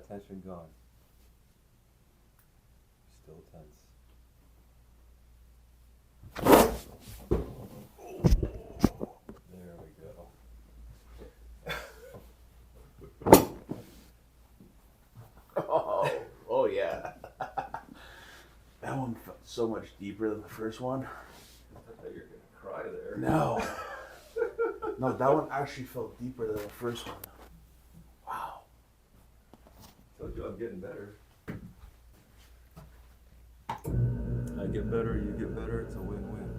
that tension gone. Still tense. There we go. Oh yeah. That one felt so much deeper than the first one. I thought you were gonna cry there. No. No, that one actually felt deeper than the first one. Wow. Told you I'm getting better. I get better, you get better, it's a win-win.